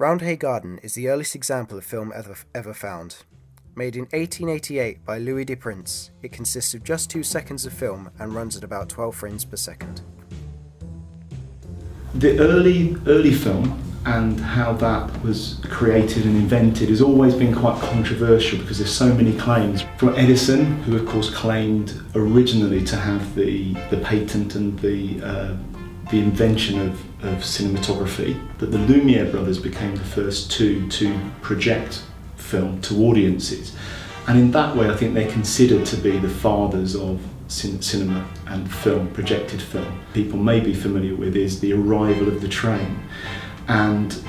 Roundhay Garden is the earliest example of film ever found. Made in 1888 by Louis de Prince, it consists of just 2 seconds of film and runs at about 12 frames per second. The early film and how that was created and invented has always been quite controversial because there's so many claims from Edison, who of course claimed originally to have the patent and the invention of cinematography, that the Lumiere brothers became the first two to project film to audiences, and in that way I think they're considered to be the fathers of cinema and film, projected film. People may be familiar with is the arrival of the train, and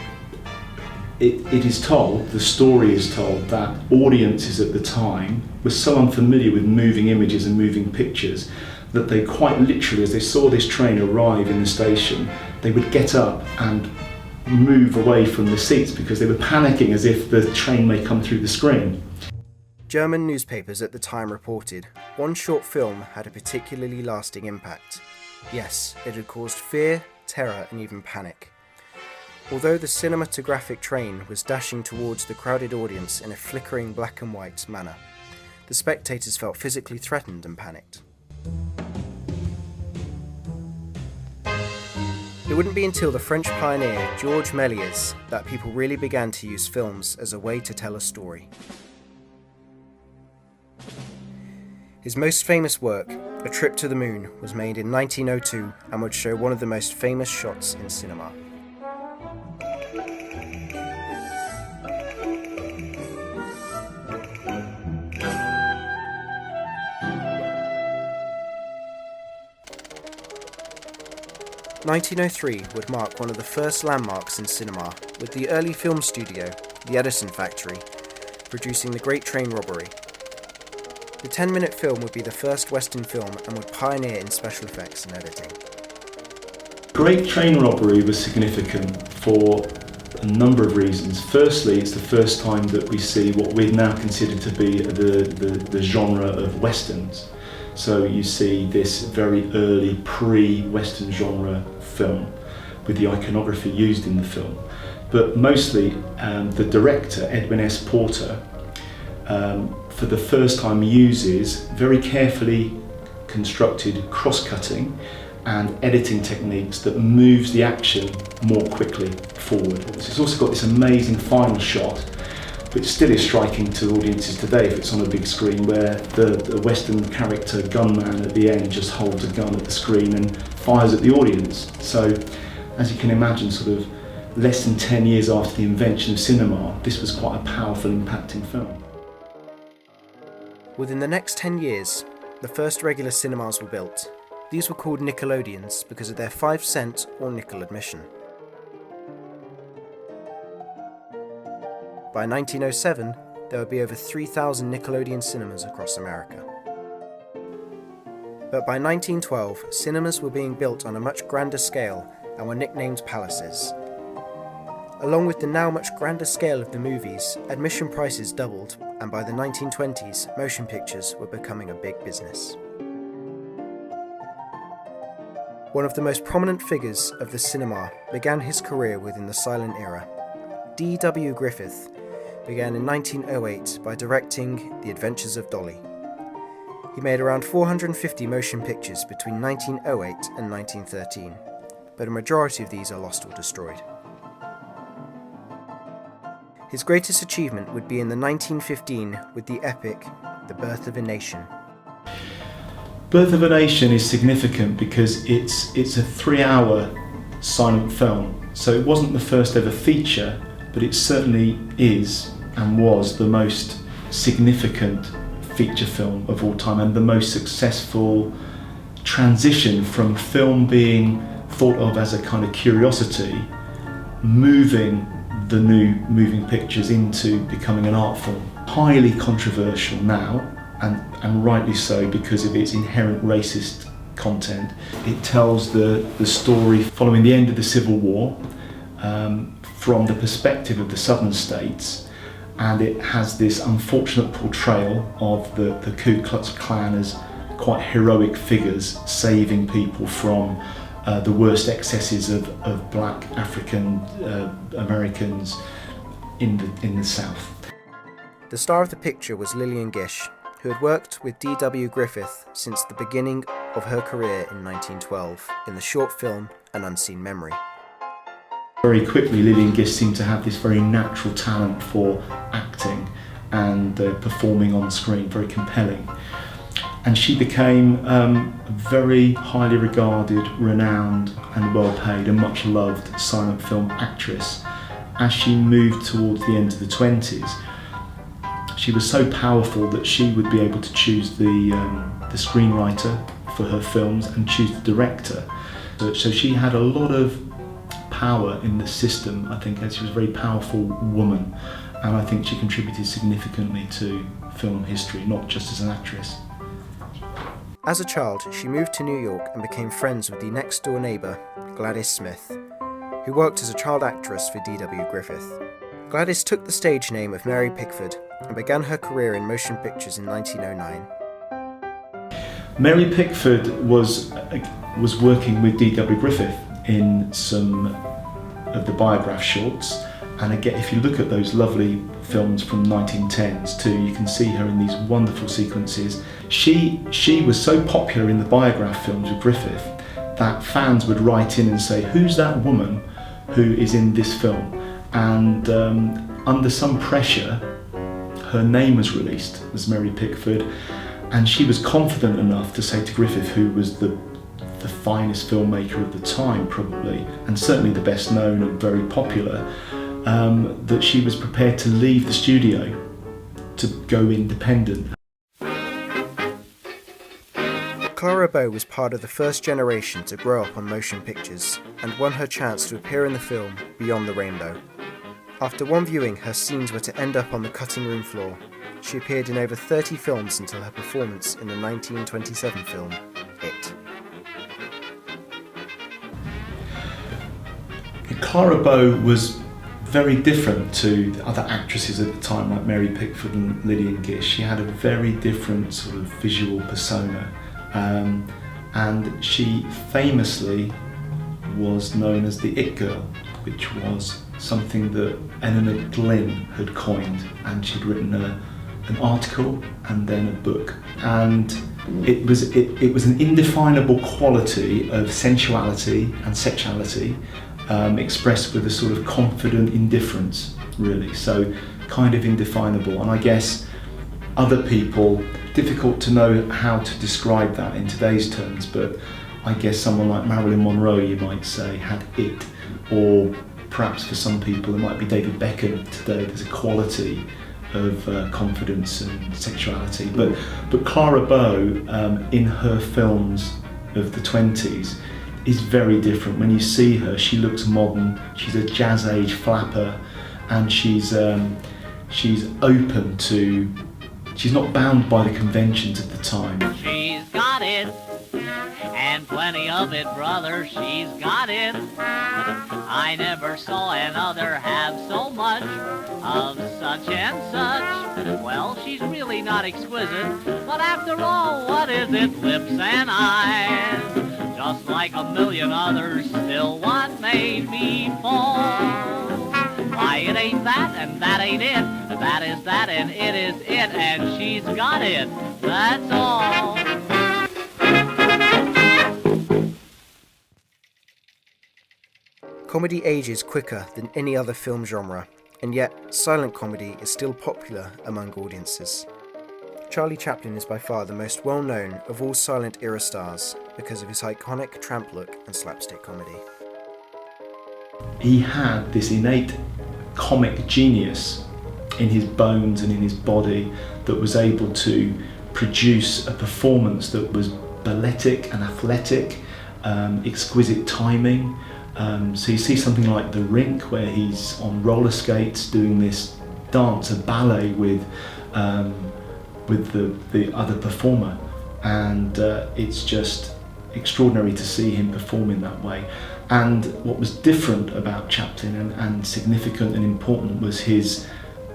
it is told, the story is told, that audiences at the time were so unfamiliar with moving images and moving pictures that they quite literally, as they saw this train arrive in the station, they would get up and move away from the seats because they were panicking as if the train may come through the screen. German newspapers at the time reported one short film had a particularly lasting impact. Yes, it had caused fear, terror and even panic. Although the cinematographic train was dashing towards the crowded audience in a flickering black and white manner, the spectators felt physically threatened and panicked. It wouldn't be until the French pioneer Georges Méliès that people really began to use films as a way to tell a story. His most famous work, A Trip to the Moon, was made in 1902 and would show one of the most famous shots in cinema. (1903) would mark one of the first landmarks in cinema, with the early film studio, the Edison factory, producing The Great Train Robbery. The 10-minute film would be the first Western film and would pioneer in special effects and editing. Great Train Robbery was significant for a number of reasons. Firstly, it's the first time that we see what we now consider to be the genre of westerns. So you see this very early pre-Western genre film with the iconography used in the film. But mostly the director, Edwin S. Porter, for the first time uses very carefully constructed cross-cutting and editing techniques that moves the action more quickly forward. It's also got this amazing final shot, which still is striking to audiences today if it's on a big screen, where the Western character gunman at the end just holds a gun at the screen and fires at the audience. So, as you can imagine, sort of less than 10 years after the invention of cinema, this was quite a powerful, impacting film. Within the next 10 years, the first regular cinemas were built. These were called Nickelodeons because of their 5-cent or nickel admission. By 1907, there would be over 3,000 Nickelodeon cinemas across America. But by 1912, cinemas were being built on a much grander scale and were nicknamed palaces. Along with the now much grander scale of the movies, admission prices doubled, and by the 1920s, motion pictures were becoming a big business. One of the most prominent figures of the cinema began his career within the silent era. D.W. Griffith began in 1908 by directing The Adventures of Dolly. He made around 450 motion pictures between 1908 and 1913, but a majority of these are lost or destroyed. His greatest achievement would be in the 1915 with the epic The Birth of a Nation. Birth of a Nation is significant because it's a 3-hour silent film. So it wasn't the first ever feature, but it certainly is and was the most significant feature film of all time and the most successful transition from film being thought of as a kind of curiosity, moving the new moving pictures into becoming an art form. Highly controversial now, and rightly so because of its inherent racist content. It tells the story following the end of the Civil War from the perspective of the southern states, and it has this unfortunate portrayal of the Ku Klux Klan as quite heroic figures saving people from the worst excesses of black African Americans in the South. The star of the picture was Lillian Gish, who had worked with D.W. Griffith since the beginning of her career in 1912 in the short film An Unseen Memory. Very quickly, Lillian Gish seemed to have this very natural talent for acting and performing on screen, very compelling. And she became a very highly regarded, renowned and well-paid and much loved silent film actress. As she moved towards the end of the 20s, she was so powerful that she would be able to choose the screenwriter for her films and choose the director. So she had a lot of power in the system, I think, as she was a very powerful woman, and I think she contributed significantly to film history, not just as an actress. As a child, she moved to New York and became friends with the next-door neighbour, Gladys Smith, who worked as a child actress for D.W. Griffith. Gladys took the stage name of Mary Pickford and began her career in motion pictures in 1909. Mary Pickford was working with D.W. Griffith in some of the biograph shorts, and again, if you look at those lovely films from 1910s too, you can see her in these wonderful sequences. She was so popular in the biograph films with Griffith that fans would write in and say, who's that woman who is in this film? And under some pressure, her name was released as Mary Pickford, and she was confident enough to say to Griffith, who was the finest filmmaker of the time probably, and certainly the best known and very popular, that she was prepared to leave the studio to go independent. Clara Bow was part of the first generation to grow up on motion pictures and won her chance to appear in the film Beyond the Rainbow. After one viewing, her scenes were to end up on the cutting room floor. She appeared in over 30 films until her performance in the 1927 film It. Clara Bow was very different to the other actresses at the time, like Mary Pickford and Lillian Gish. She had a very different sort of visual persona, and she famously was known as the It Girl, which was something that Eleanor Glynn had coined, and she'd written an article and then a book, and it was an indefinable quality of sensuality and sexuality, expressed with a sort of confident indifference, really, so kind of indefinable. And I guess other people, difficult to know how to describe that in today's terms, but I guess someone like Marilyn Monroe, you might say, had it, or perhaps for some people it might be David Beckham today. There's a quality of confidence and sexuality, but Clara Bow in her films of the 20s is very different. When you see her, she looks modern, she's a jazz age flapper, and she's open to, she's not bound by the conventions of the time. She's got it, and plenty of it, brother, she's got it. I never saw another have so much of such and such. Well, she's really not exquisite, but after all, what is it? Lips and eyes. Just like a million others, still what made me fall? Why, it ain't that, and that ain't it. That is that, and it is it, and she's got it. That's all. Comedy ages quicker than any other film genre, and yet silent comedy is still popular among audiences. Charlie Chaplin is by far the most well-known of all silent era stars because of his iconic tramp look and slapstick comedy. He had this innate comic genius in his bones and in his body that was able to produce a performance that was balletic and athletic, exquisite timing. So you see something like The Rink, where he's on roller skates doing this dance, a ballet with the other performer, and it's just extraordinary to see him perform in that way. And what was different about Chaplin and significant and important was his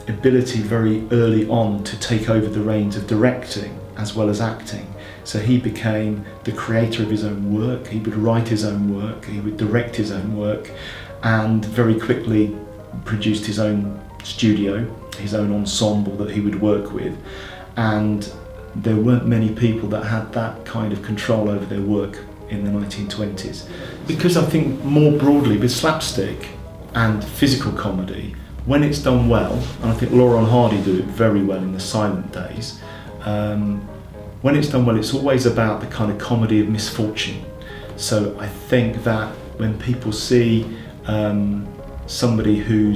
ability very early on to take over the reins of directing as well as acting. So he became the creator of his own work. He would write his own work, he would direct his own work, and very quickly produced his own studio, his own ensemble that he would work with. And there weren't many people that had that kind of control over their work in the 1920s. Because I think more broadly with slapstick and physical comedy, when it's done well, and I think Laurel and Hardy do it very well in the silent days, when it's done well, it's always about the kind of comedy of misfortune. So I think that when people see somebody who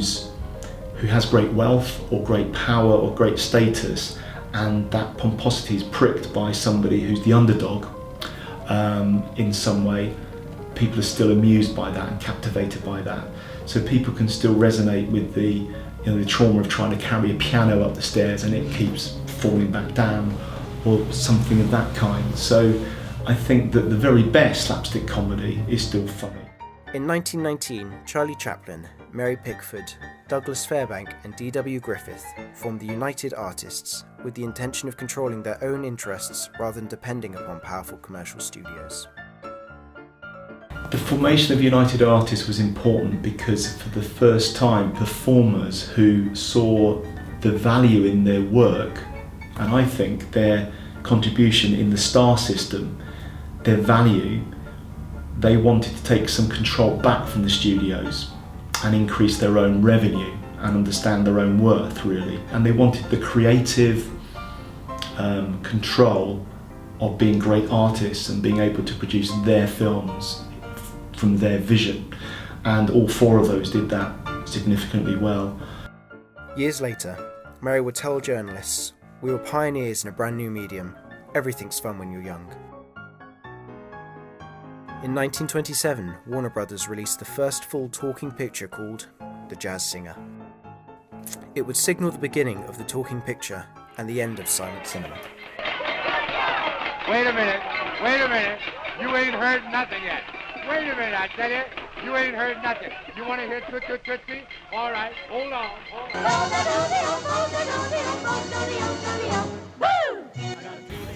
has great wealth or great power or great status, and that pomposity is pricked by somebody who's the underdog in some way, people are still amused by that and captivated by that. So people can still resonate with the trauma of trying to carry a piano up the stairs and it keeps falling back down, or something of that kind. So I think that the very best slapstick comedy is still funny. In 1919, Charlie Chaplin, Mary Pickford, Douglas Fairbank and D.W. Griffith formed the United Artists with the intention of controlling their own interests rather than depending upon powerful commercial studios. The formation of United Artists was important because for the first time performers who saw the value in their work, and I think their contribution in the star system, their value, they wanted to take some control back from the studios and increase their own revenue and understand their own worth, really. And they wanted the creative control of being great artists and being able to produce their films from their vision. And all four of those did that significantly well. Years later, Mary would tell journalists, "We were pioneers in a brand new medium. Everything's fun when you're young." In 1927, Warner Brothers released the first full talking picture called The Jazz Singer. It would signal the beginning of the talking picture and the end of silent cinema. Wait a minute, you ain't heard nothing yet. Wait a minute, I tell you, you ain't heard nothing. You want to hear Toot Toot Tootsie? All right, hold on.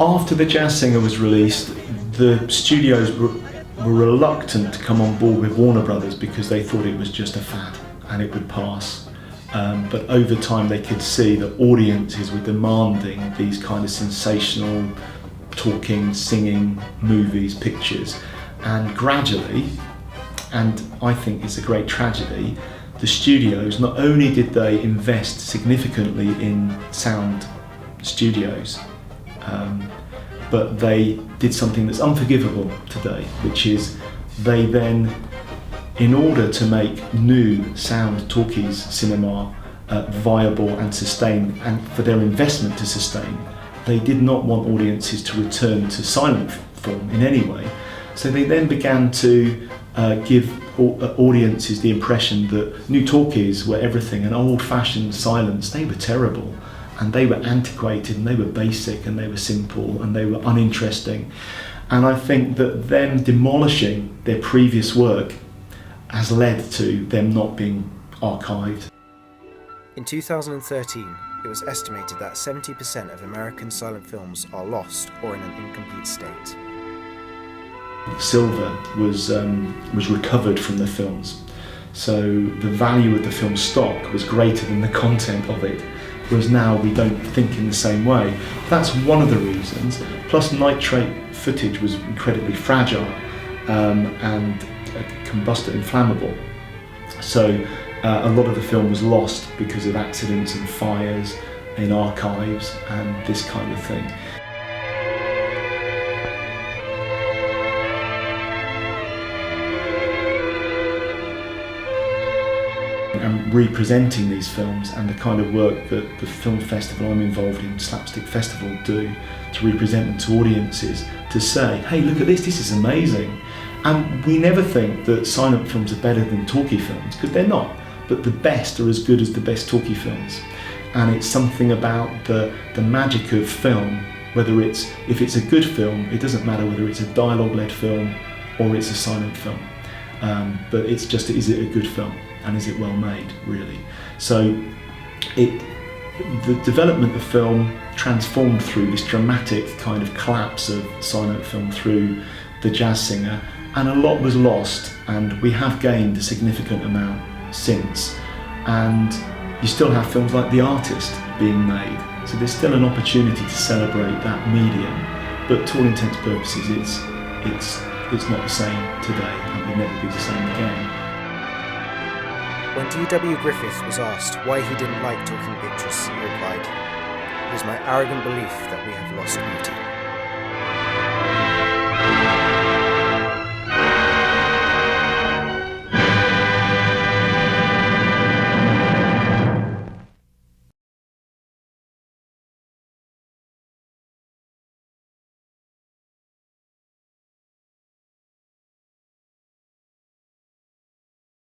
After The Jazz Singer was released, the studios were reluctant to come on board with Warner Brothers because they thought it was just a fad and it would pass. But over time they could see that audiences were demanding these kind of sensational talking, singing movies, pictures, and gradually, and I think it's a great tragedy, the studios, not only did they invest significantly in sound studios, but they did something that's unforgivable today, which is they then, in order to make new sound talkies cinema viable and sustain, and for their investment to sustain, they did not want audiences to return to silent form in any way. So they then began to give audiences the impression that new talkies were everything, and old-fashioned silence, they were terrible. And they were antiquated, and they were basic, and they were simple, and they were uninteresting. And I think that them demolishing their previous work has led to them not being archived. In 2013, it was estimated that 70% of American silent films are lost or in an incomplete state. Silver was recovered from the films, so the value of the film stock was greater than the content of it. Whereas now we don't think in the same way. That's one of the reasons. Plus nitrate footage was incredibly fragile and combustor inflammable. So a lot of the film was lost because of accidents and fires in archives and this kind of thing. And representing these films and the kind of work that the film festival I'm involved in, Slapstick Festival, do to represent them to audiences, to say, hey, look at this is amazing. And we never think that silent films are better than talkie films, because they're not, but the best are as good as the best talkie films. And it's something about the magic of film, if it's a good film, it doesn't matter whether it's a dialogue-led film or it's a silent film. But it's just, is it a good film? And is it well made, really? So the development of film transformed through this dramatic kind of collapse of silent film through the jazz singer, and a lot was lost, and we have gained a significant amount since. And you still have films like The Artist being made, so there's still an opportunity to celebrate that medium, but to all intents and purposes it's not the same today, and will never be the same again. When D.W. Griffith was asked why he didn't like talking pictures, he replied, "It is my arrogant belief that we have lost beauty."